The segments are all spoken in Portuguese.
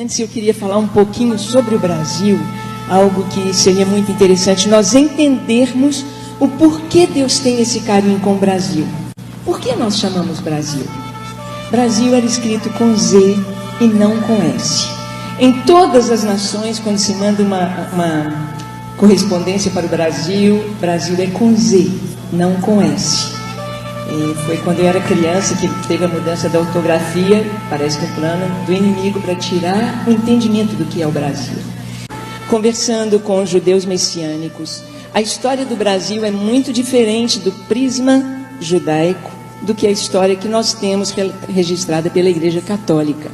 Antes eu queria falar um pouquinho sobre o Brasil, algo que seria muito interessante nós entendermos o porquê Deus tem esse carinho com o Brasil. Por que nós chamamos Brasil? Brasil era escrito com Z e não com S. Em todas as nações, quando se manda uma correspondência para o Brasil, Brasil é com Z, não com S. E foi quando eu era criança que teve a mudança da ortografia, parece que um plano do inimigo para tirar o entendimento do que é o Brasil. Conversando com os judeus messiânicos, a história do Brasil é muito diferente do prisma judaico do que a história que nós temos registrada pela Igreja Católica.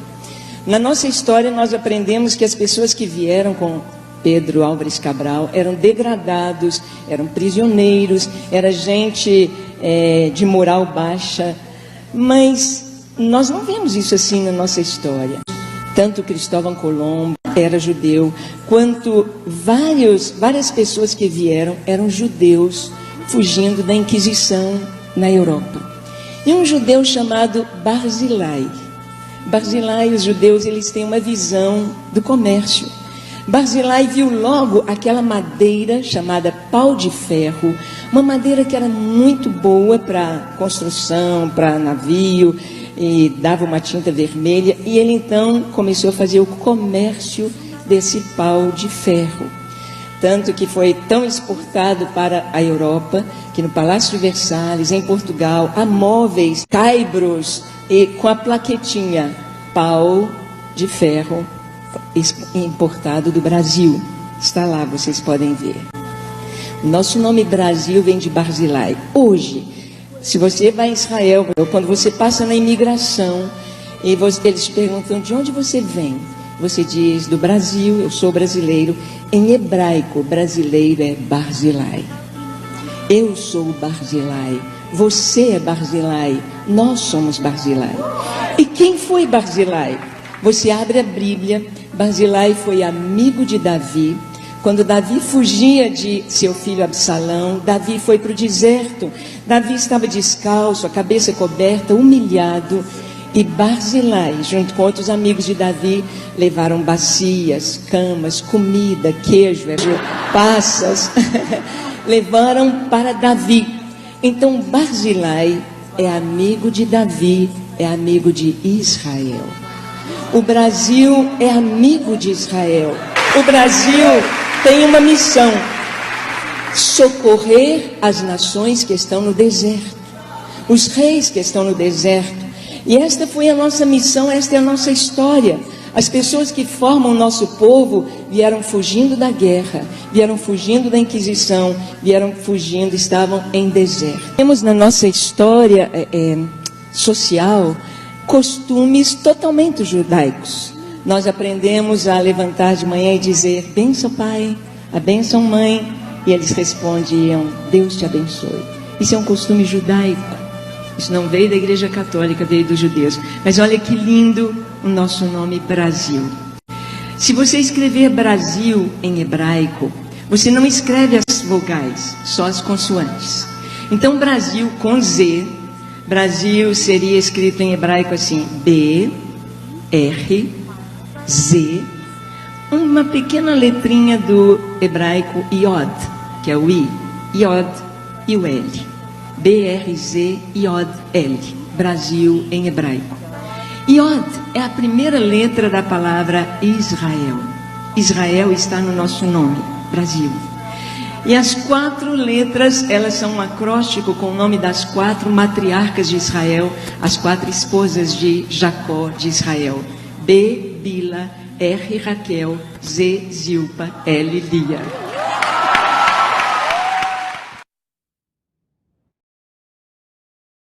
Na nossa história nós aprendemos que as pessoas que vieram com Pedro Álvares Cabral eram degradados, eram prisioneiros, era gente de moral baixa, mas nós não vemos isso assim na nossa história. Tanto Cristóvão Colombo era judeu, quanto várias pessoas que vieram eram judeus, fugindo da Inquisição na Europa. E um judeu chamado Barzilai. Barzilai, os judeus, eles têm uma visão do comércio. Barzilai viu logo aquela madeira chamada pau de ferro, uma madeira que era muito boa para construção, para navio, e dava uma tinta vermelha, e ele então começou a fazer o comércio desse pau de ferro. Tanto que foi tão exportado para a Europa, que no Palácio de Versalhes, em Portugal, há móveis, caibros, e com a plaquetinha, pau de ferro, importado do Brasil. Está lá, vocês podem ver. O nosso nome Brasil vem de Barzilai. Hoje, se você vai a Israel, quando você passa na imigração, e eles perguntam de onde você vem, você diz do Brasil, eu sou brasileiro. Em hebraico, brasileiro é Barzilai. Eu sou Barzilai, você é Barzilai, nós somos Barzilai. E quem foi Barzilai? Você abre a Bíblia, Barzilai foi amigo de Davi. Quando Davi fugia de seu filho Absalão, Davi foi para o deserto. Davi estava descalço, a cabeça coberta, humilhado. E Barzilai, junto com outros amigos de Davi, levaram bacias, camas, comida, queijo, passas. Levaram para Davi. Então Barzilai é amigo de Davi, é amigo de Israel. O Brasil é amigo de Israel. O Brasil tem uma missão: socorrer as nações que estão no deserto, os reis que estão no deserto. E esta foi a nossa missão, esta é a nossa história. As pessoas que formam o nosso povo vieram fugindo da guerra, vieram fugindo da Inquisição, vieram fugindo, estavam em deserto. Temos na nossa história social costumes totalmente judaicos. Nós aprendemos a levantar de manhã e dizer: bênção pai, a bênção mãe, e eles respondiam: Deus te abençoe. Isso é um costume judaico. Isso não veio da Igreja Católica, veio dos judeus. Mas olha que lindo o nosso nome Brasil. Se você escrever Brasil em hebraico, você não escreve as vogais, só as consoantes. Então Brasil com Z, Brasil seria escrito em hebraico assim: B, R, Z, uma pequena letrinha do hebraico Iod, que é o I, Iod e o L. B-R-Z-I-O-D-L, Brasil em hebraico. Iod é a primeira letra da palavra Israel. Israel está no nosso nome, Brasil. E as 4 letras, elas são um acróstico com o nome das 4 matriarcas de Israel, as 4 esposas de Jacó de Israel. B, Bila, R, Raquel, Z, Zilpa, L, Lia.